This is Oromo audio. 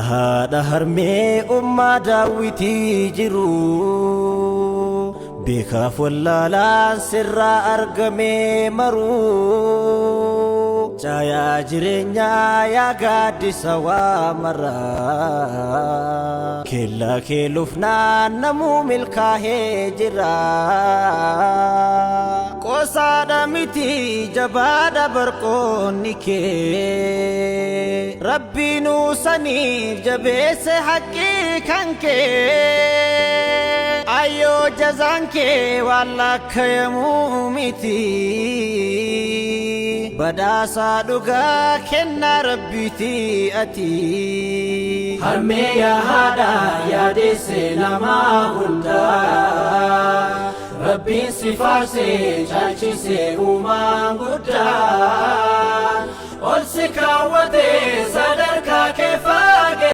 Haadha harmee ummaa daawwitii jiru beekaaf wallaalaan sirraa argamee maruu caayaa jireenyaa yaa gaaddisa waa maraa keellaa kee lufnaan namuu milkaa'ee jira qoosaadha miti jabaadha barqoonni kee rabbiinuu saniif jabeesse haqqii kan kee ayyoo jazaan kee waan lakkaa'amuu miti badaasaa dhugaa kennaa rabbiiti ati harmee yaa haadha yaadesse namaa hundaa rabbiin si faarsee caalchisee uumaan guddaa ol si kaawwatee sadarkaa kee faage